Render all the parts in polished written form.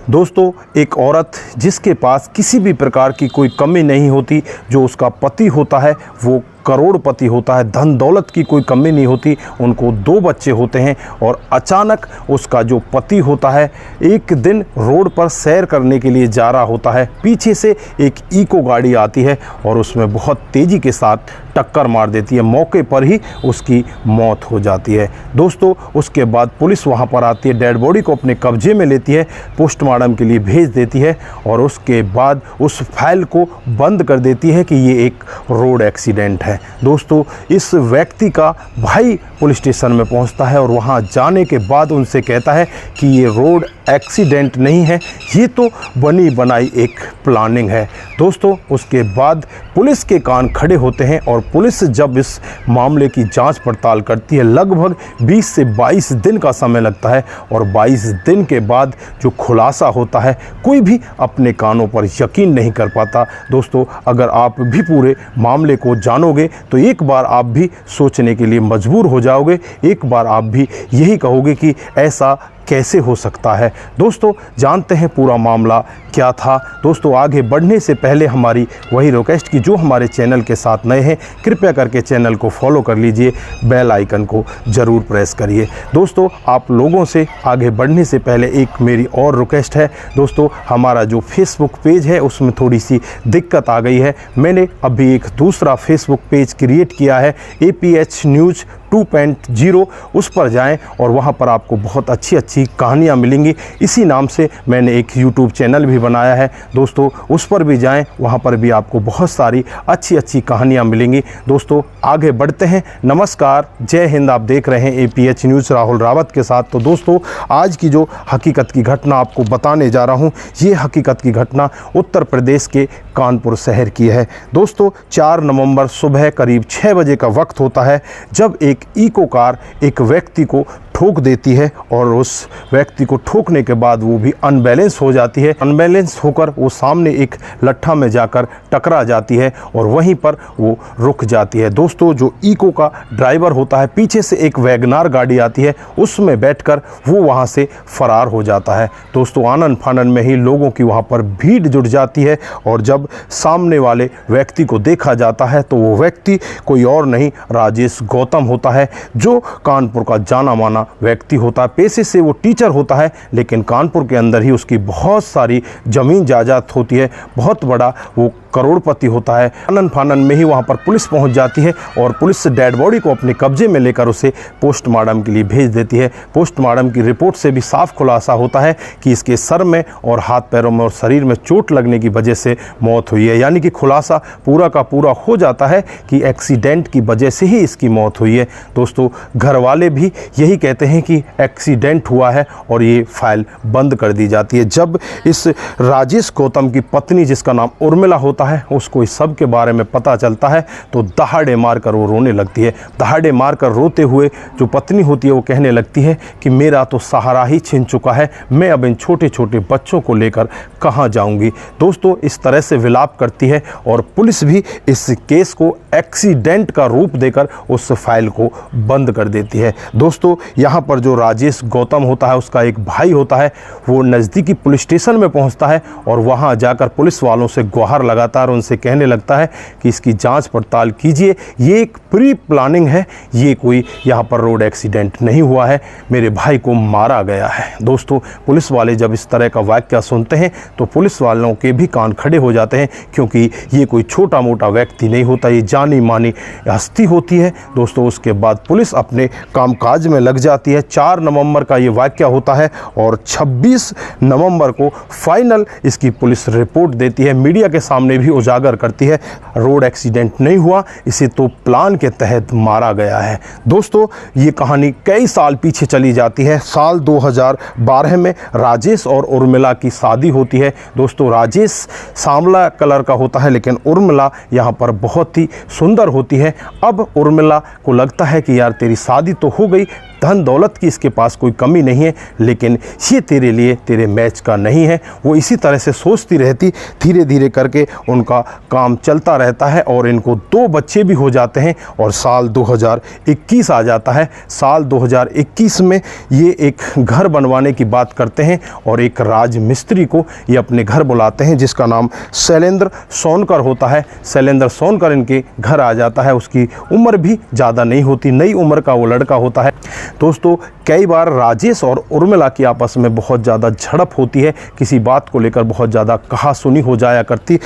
दोस्तों, एक औरत जिसके पास किसी भी प्रकार की कोई कमी नहीं होती, जो उसका पति होता है वो करोड़पति होता है, धन दौलत की कोई कमी नहीं होती, उनको 2 बच्चे होते हैं और अचानक उसका जो पति होता है एक दिन रोड पर सैर करने के लिए जा रहा होता है। पीछे से एक इको गाड़ी आती है और उसमें बहुत तेज़ी के साथ टक्कर मार देती है। मौके पर ही उसकी मौत हो जाती है। दोस्तों, उसके बाद पुलिस वहां पर आती है, डेड बॉडी को अपने कब्जे में लेती है, पोस्टमार्टम के लिए भेज देती है और उसके बाद उस फाइल को बंद कर देती है कि ये एक रोड एक्सीडेंट है। दोस्तों, इस व्यक्ति का भाई पुलिस स्टेशन में पहुंचता है और वहां जाने के बाद उनसे कहता है कि ये रोड एक्सीडेंट नहीं है, ये तो बनी बनाई एक प्लानिंग है। दोस्तों, उसके बाद पुलिस के कान खड़े होते हैं और पुलिस जब इस मामले की जांच पड़ताल करती है, लगभग 20 से 22 दिन का समय लगता है और 22 दिन के बाद जो खुलासा होता है, कोई भी अपने कानों पर यकीन नहीं कर पाता। दोस्तों, अगर आप भी पूरे मामले को जानोगे तो एक बार आप भी सोचने के लिए मजबूर हो जाओगे, एक बार आप भी यही कहोगे कि ऐसा कैसे हो सकता है। दोस्तों, जानते हैं पूरा मामला क्या था। दोस्तों, आगे बढ़ने से पहले हमारी वही रिक्वेस्ट कि जो हमारे चैनल के साथ नए हैं, कृपया करके चैनल को फॉलो कर लीजिए, बेल आइकन को ज़रूर प्रेस करिए। दोस्तों, आप लोगों से आगे बढ़ने से पहले एक मेरी और रिक्वेस्ट है। दोस्तों, हमारा जो फेसबुक पेज है उसमें थोड़ी सी दिक्कत आ गई है। मैंने अभी एक दूसरा फेसबुक पेज क्रिएट किया है, APH न्यूज़ 2.0। उस पर जाएं और वहां पर आपको बहुत अच्छी अच्छी कहानियां मिलेंगी। इसी नाम से मैंने एक यूट्यूब चैनल भी बनाया है। दोस्तों, उस पर भी जाएं, वहां पर भी आपको बहुत सारी अच्छी अच्छी कहानियां मिलेंगी। दोस्तों, आगे बढ़ते हैं। नमस्कार, जय हिंद। आप देख रहे हैं APH न्यूज़ राहुल रावत के साथ। तो दोस्तों, आज की जो हकीकत की घटना आपको बताने जा रहा हूँ, ये हकीकत की घटना उत्तर प्रदेश के कानपुर शहर की है। दोस्तों, 4 नवंबर सुबह करीब 6 बजे का वक्त होता है जब एक इको कार एक व्यक्ति को ठोक देती है और उस व्यक्ति को ठोकने के बाद वो भी अनबैलेंस हो जाती है। अनबैलेंस होकर वो सामने एक लट्ठा में जाकर टकरा जाती है और वहीं पर वो रुक जाती है। दोस्तों, जो इको का ड्राइवर होता है, पीछे से एक वैगनार गाड़ी आती है, उसमें बैठकर वो वहाँ से फरार हो जाता है। दोस्तों, आनन फानन में ही लोगों की वहाँ पर भीड़ जुट जाती है और जब सामने वाले व्यक्ति को देखा जाता है तो वो व्यक्ति कोई और नहीं, राजेश गौतम होता है, जो कानपुर का जाना माना व्यक्ति होता है। पेशे से वो टीचर होता है, लेकिन कानपुर के अंदर ही उसकी बहुत सारी ज़मीन जायदाद होती है, बहुत बड़ा वो करोड़पति होता है। आनन फानन में ही वहाँ पर पुलिस पहुँच जाती है और पुलिस डेड बॉडी को अपने कब्जे में लेकर उसे पोस्टमार्टम के लिए भेज देती है। पोस्टमार्टम की रिपोर्ट से भी साफ खुलासा होता है कि इसके सर में और हाथ पैरों में और शरीर में चोट लगने की वजह से मौत हुई है। यानी कि खुलासा पूरा का पूरा हो जाता है कि एक्सीडेंट की वजह से ही इसकी मौत हुई है। दोस्तों, घर वाले भी यही कहते हैं कि एक्सीडेंट हुआ है और ये फाइल बंद कर दी जाती है। जब इस राजेश गौतम की पत्नी, जिसका नाम उर्मिला होता है, उसको इस सब के बारे में पता चलता है तो दहाड़े मारकर वो रोने लगती है। दहाड़े मारकर रोते हुए जो पत्नी होती है वो कहने लगती है कि मेरा तो सहारा ही छिन चुका है, मैं अब इन छोटे छोटे बच्चों को लेकर कहाँ जाऊंगी। दोस्तों, इस तरह से विलाप करती है और पुलिस भी इस केस को एक्सीडेंट का रूप देकर उस फाइल को बंद कर देती है। दोस्तों, यहाँ पर जो राजेश गौतम होता है, उसका एक भाई होता है, वो नज़दीकी पुलिस स्टेशन में पहुँचता है और वहाँ जाकर पुलिस वालों से गुहार लगातार उनसे कहने लगता है कि इसकी जांच पड़ताल कीजिए, ये एक प्री प्लानिंग है, ये कोई यहाँ पर रोड एक्सीडेंट नहीं हुआ है, मेरे भाई को मारा गया है। दोस्तों, पुलिस वाले जब इस तरह का वाक्य सुनते हैं तो पुलिस वालों के भी कान खड़े हो जाते हैं, क्योंकि ये कोई छोटा मोटा व्यक्ति नहीं होता, ये जानी मानी हस्ती होती है। दोस्तों, उसके बाद पुलिस अपने कामकाज में लग जाती है। 4 नवंबर का ये वाक्य होता है और 26 नवंबर को फाइनल इसकी पुलिस रिपोर्ट देती है, मीडिया के सामने भी उजागर करती है, रोड एक्सीडेंट नहीं हुआ, इसे तो प्लान के तहत मारा गया है। दोस्तों, ये कहानी कई साल पीछे चली जाती है। साल 2012 में राजेश और उर्मिला की शादी होती है। दोस्तों, राजेश सांवला कलर का होता है, लेकिन उर्मिला यहाँ पर बहुत ही सुंदर होती है। अब उर्मिला को लगता है कि यार तेरी शादी तो हो गई, धन दौलत की इसके पास कोई कमी नहीं है, लेकिन ये तेरे लिए तेरे मैच का नहीं है। वो इसी तरह से सोचती रहती, धीरे धीरे करके उनका काम चलता रहता है और इनको 2 बच्चे भी हो जाते हैं और साल 2021 आ जाता है। साल 2021 में ये एक घर बनवाने की बात करते हैं और एक राजमिस्त्री को ये अपने घर बुलाते हैं जिसका नाम शैलेंद्र सोनकर होता है। शैलेंद्र सोनकर इनके घर आ जाता है। उसकी उम्र भी ज़्यादा नहीं होती, नई उम्र का वो लड़का होता है। दोस्तों, कई बार राजेश और उर्मिला की आपस में बहुत ज़्यादा झड़प होती है, किसी बात को लेकर बहुत ज़्यादा कहा सुनी हो जाया करती।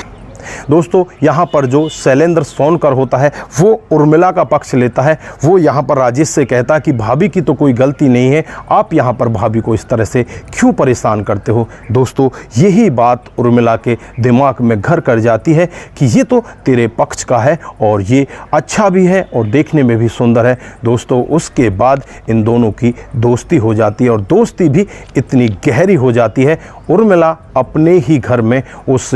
दोस्तों, यहाँ पर जो शैलेंद्र सोनकर होता है वो उर्मिला का पक्ष लेता है। वो यहाँ पर राजेश से कहता है कि भाभी की तो कोई गलती नहीं है, आप यहाँ पर भाभी को इस तरह से क्यों परेशान करते हो। दोस्तों, यही बात उर्मिला के दिमाग में घर कर जाती है कि ये तो तेरे पक्ष का है और ये अच्छा भी है और देखने में भी सुंदर है। दोस्तों, उसके बाद इन दोनों की दोस्ती हो जाती है और दोस्ती भी इतनी गहरी हो जाती है, उर्मिला अपने ही घर में उस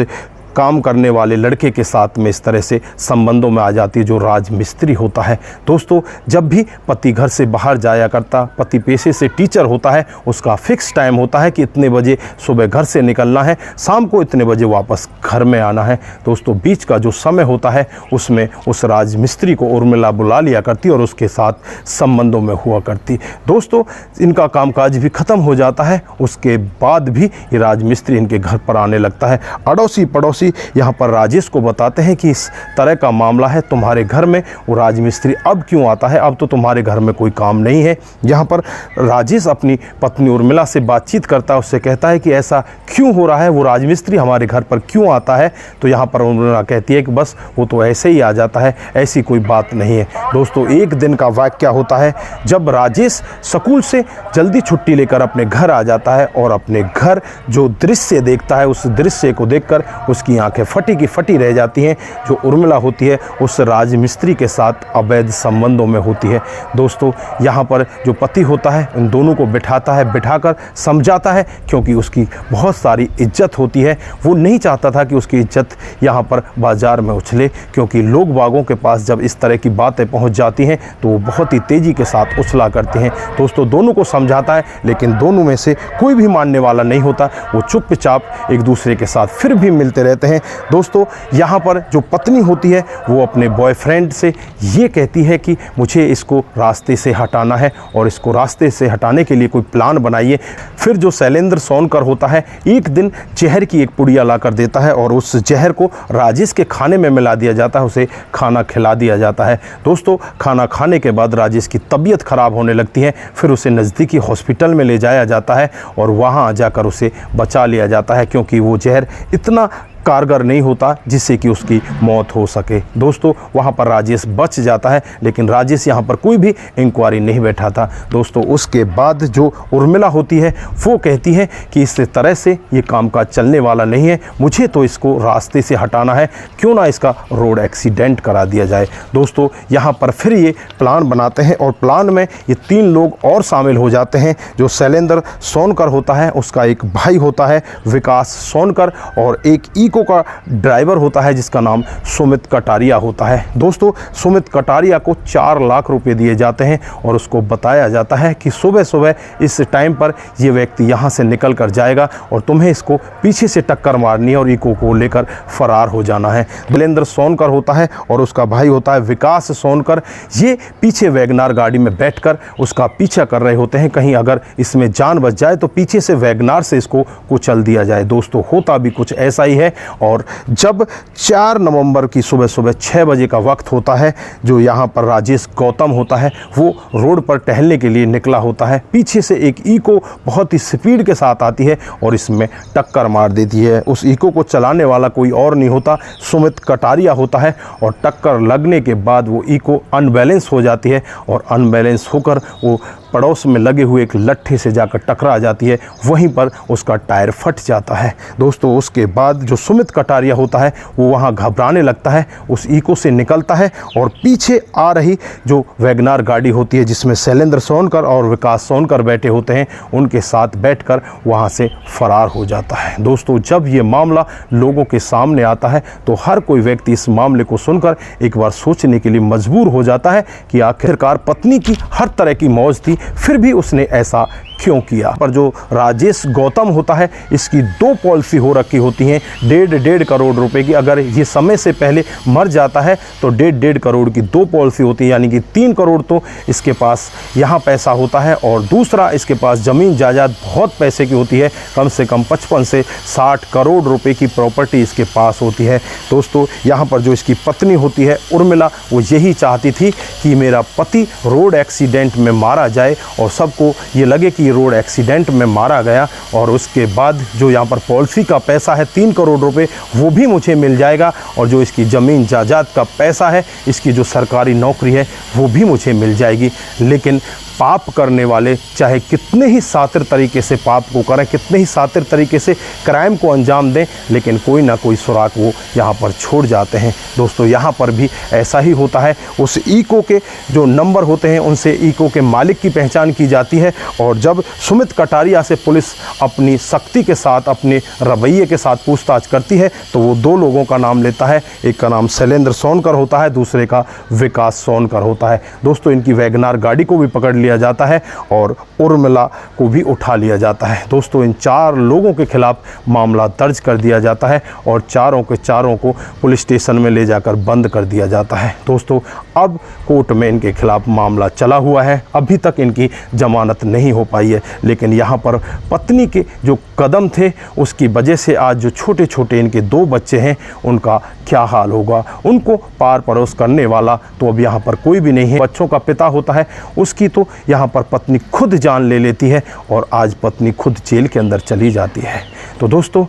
काम करने वाले लड़के के साथ में इस तरह से संबंधों में आ जाती है जो राजमिस्त्री होता है। दोस्तों, जब भी पति घर से बाहर जाया करता, पति पेशे से टीचर होता है, उसका फिक्स टाइम होता है कि इतने बजे सुबह घर से निकलना है, शाम को इतने बजे वापस घर में आना है। दोस्तों, बीच का जो समय होता है उसमें उस राजमिस्त्री को उर्मिला बुला लिया करती और उसके साथ संबंधों में हुआ करती। दोस्तों, इनका कामकाज भी ख़त्म हो जाता है। उसके बाद भी ये राजमिस्त्री इनके घर पर आने लगता है। अड़ोसी पड़ोसी यहाँ पर राजेश को बताते हैं कि इस तरह का मामला है तुम्हारे घर में। वो राजमिस्त्री अब क्यों आता है, अब तो तुम्हारे घर में कोई काम नहीं है। यहाँ पर राजेश अपनी पत्नी उर्मिला से बातचीत करता है, उससे कहता है कि ऐसा क्यों हो रहा है, वो राजमिस्त्री हमारे घर पर क्यों आता है। तो यहाँ पर उर्मिला कहती है कि बस वो तो ऐसे ही आ जाता है, ऐसी कोई बात नहीं है। दोस्तों, एक दिन का वाक़या होता है जब राजेश स्कूल से जल्दी छुट्टी लेकर अपने घर आ जाता है और अपने घर जो दृश्य देखता है उस दृश्य को देखकर उसकी आंखें फटी की फटी रह जाती हैं। जो उर्मिला होती है उस राजमिस्त्री के साथ अवैध संबंधों में होती है। दोस्तों, यहाँ पर जो पति होता है इन दोनों को बिठाता है, बिठाकर समझाता है, क्योंकि उसकी बहुत सारी इज्जत होती है। वो नहीं चाहता था कि उसकी इज्जत यहाँ पर बाजार में उछले, क्योंकि लोग बागों के पास जब इस तरह की बातें पहुँच जाती हैं तो वो बहुत ही तेज़ी के साथ उछला करते हैं। दोस्तों, दोनों को समझाता है, लेकिन दोनों में से कोई भी मानने वाला नहीं होता। वो चुपचाप एक दूसरे के साथ फिर भी मिलते रहते हैं। दोस्तों, यहाँ पर जो पत्नी होती है वो अपने बॉयफ्रेंड से ये कहती है कि मुझे इसको रास्ते से हटाना है और इसको रास्ते से हटाने के लिए कोई प्लान बनाइए। फिर जो शैलेंद्र सोनकर होता है एक दिन जहर की एक पुड़िया ला कर देता है और उस जहर को राजेश के खाने में मिला दिया जाता है, उसे खाना खिला दिया जाता है। दोस्तों, खाना खाने के बाद राजेश की तबीयत खराब होने लगती है। फिर उसे नज़दीकी हॉस्पिटल में ले जाया जाता है और वहाँ जाकर उसे बचा लिया जाता है, क्योंकि वो जहर इतना कारगर नहीं होता जिससे कि उसकी मौत हो सके। दोस्तों, वहाँ पर राजेश बच जाता है, लेकिन राजेश यहाँ पर कोई भी इंक्वायरी नहीं बैठा था। दोस्तों, उसके बाद जो उर्मिला होती है वो कहती है कि इस तरह से ये काम काज चलने वाला नहीं है, मुझे तो इसको रास्ते से हटाना है, क्यों ना इसका रोड एक्सीडेंट करा दिया जाए। दोस्तों, यहाँ पर फिर ये प्लान बनाते हैं और प्लान में ये 3 लोग और शामिल हो जाते हैं। जो शैलेंद्र सोनकर होता है उसका एक भाई होता है विकास सोनकर, और एक इको का ड्राइवर होता है जिसका नाम सुमित कटारिया होता है। दोस्तों, सुमित कटारिया को 4 लाख रुपए दिए जाते हैं और उसको बताया जाता है कि सुबह सुबह इस टाइम पर ये व्यक्ति यहाँ से निकल कर जाएगा और तुम्हें इसको पीछे से टक्कर मारनी है और इको को लेकर फरार हो जाना है। शैलेंद्र सोनकर होता है और उसका भाई होता है विकास सोनकर। ये पीछे वैगनार गाड़ी में बैठकर उसका पीछा कर रहे होते हैं, कहीं अगर इसमें जान बच जाए तो पीछे से वैगनार से इसको कुचल दिया जाए। दोस्तों, होता भी कुछ ऐसा ही है। और जब 4 नवंबर की सुबह सुबह 6 बजे का वक्त होता है, जो यहाँ पर राजेश गौतम होता है वो रोड पर टहलने के लिए निकला होता है। पीछे से एक इको बहुत ही स्पीड के साथ आती है और इसमें टक्कर मार देती है। उस इको को चलाने वाला कोई और नहीं होता, सुमित कटारिया होता है। और टक्कर लगने के बाद वो इको अनबैलेंस हो जाती है और अनबैलेंस होकर वो पड़ोस में लगे हुए एक लट्ठे से जाकर टकरा जाती है। वहीं पर उसका टायर फट जाता है। दोस्तों, उसके बाद जो सुमित कटारिया होता है वो वहाँ घबराने लगता है, उस इको से निकलता है और पीछे आ रही जो वैगनार गाड़ी होती है जिसमें शैलेंद्र सोनकर और विकास सोनकर बैठे होते हैं, उनके साथ बैठकर वहाँ से फरार हो जाता है। दोस्तों, जब ये मामला लोगों के सामने आता है तो हर कोई व्यक्ति इस मामले को सुनकर एक बार सोचने के लिए मजबूर हो जाता है कि आखिरकार पत्नी की हर तरह की मौज थी, फिर भी उसने ऐसा क्यों किया। पर जो राजेश गौतम होता है, इसकी 2 पॉलिसी हो रखी होती हैं 1.5 करोड़ रुपए की। अगर ये समय से पहले मर जाता है तो 1.5 करोड़ की 2 पॉलिसी होती है, यानी कि 3 करोड़ तो इसके पास यहाँ पैसा होता है और दूसरा इसके पास ज़मीन जायदाद बहुत पैसे की होती है, कम से कम 55 से 60 करोड़ रुपए की प्रॉपर्टी इसके पास होती है। दोस्तों, यहाँ पर जो इसकी पत्नी होती है उर्मिला, वो यही चाहती थी कि मेरा पति रोड एक्सीडेंट में मारा जाए और सबको ये लगे कि रोड एक्सीडेंट में मारा गया, और उसके बाद जो यहाँ पर पॉलिसी का पैसा है 3 करोड़ रुपए वो भी मुझे मिल जाएगा, और जो इसकी ज़मीन जायदाद का पैसा है, इसकी जो सरकारी नौकरी है वो भी मुझे मिल जाएगी। लेकिन पाप करने वाले चाहे कितने ही सातिर तरीके से पाप को करें, कितने ही सातिर तरीके से क्राइम को अंजाम दें, लेकिन कोई ना कोई सुराग वो यहाँ पर छोड़ जाते हैं। दोस्तों, यहाँ पर भी ऐसा ही होता है। उस इको के जो नंबर होते हैं उनसे इको के मालिक की पहचान की जाती है, और जब सुमित कटारिया से पुलिस अपनी सख्ती के साथ, अपने रवैये के साथ पूछताछ करती है तो वो 2 लोगों का नाम लेता है। एक का नाम शैलेंद्र सोनकर होता है, दूसरे का विकास सोनकर होता है। दोस्तों, इनकी वैगनार गाड़ी को भी पकड़ लिया जाता है और उर्मिला को भी उठा लिया जाता है। दोस्तों, इन 4 लोगों के खिलाफ मामला दर्ज कर दिया जाता है और चारों के चारों को पुलिस स्टेशन में ले जाकर बंद कर दिया जाता है। दोस्तों, अब कोर्ट में इनके खिलाफ मामला चला हुआ है, अभी तक इनकी जमानत नहीं हो पाई है, लेकिन यहाँ पर पत्नी के जो कदम थे उसकी वजह से आज जो छोटे छोटे इनके 2 बच्चे हैं उनका क्या हाल होगा। उनको पार परोस करने वाला तो अब यहाँ पर कोई भी नहीं है। बच्चों का पिता होता है, उसकी तो यहाँ पर पत्नी खुद जान ले लेती है और आज पत्नी खुद जेल के अंदर चली जाती है। तो दोस्तों,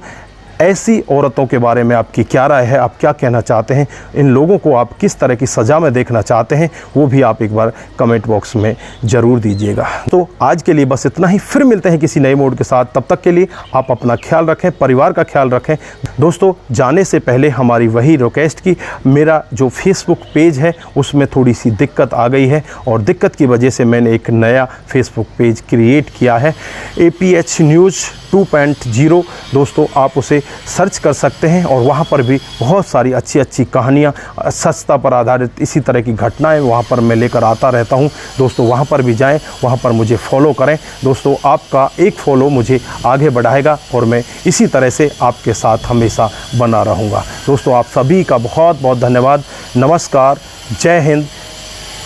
ऐसी औरतों के बारे में आपकी क्या राय है? आप क्या कहना चाहते हैं? इन लोगों को आप किस तरह की सज़ा में देखना चाहते हैं, वो भी आप एक बार कमेंट बॉक्स में ज़रूर दीजिएगा। तो आज के लिए बस इतना ही, फिर मिलते हैं किसी नए मोड के साथ। तब तक के लिए आप अपना ख्याल रखें, परिवार का ख्याल रखें। दोस्तों, जाने से पहले हमारी वही रिक्वेस्ट की, मेरा जो फेसबुक पेज है उसमें थोड़ी सी दिक्कत आ गई है और दिक्कत की वजह से मैंने एक नया फेसबुक पेज क्रिएट किया है, APH न्यूज़ 2.0। दोस्तों, आप उसे सर्च कर सकते हैं और वहाँ पर भी बहुत सारी अच्छी अच्छी कहानियाँ, सस्ता पर आधारित इसी तरह की घटनाएं वहाँ पर मैं लेकर आता रहता हूँ। दोस्तों, वहाँ पर भी जाएं, वहाँ पर मुझे फॉलो करें। दोस्तों, आपका एक फॉलो मुझे आगे बढ़ाएगा और मैं इसी तरह से आपके साथ हमेशा बना रहूँगा। दोस्तों, आप सभी का बहुत बहुत धन्यवाद। नमस्कार, जय हिंद,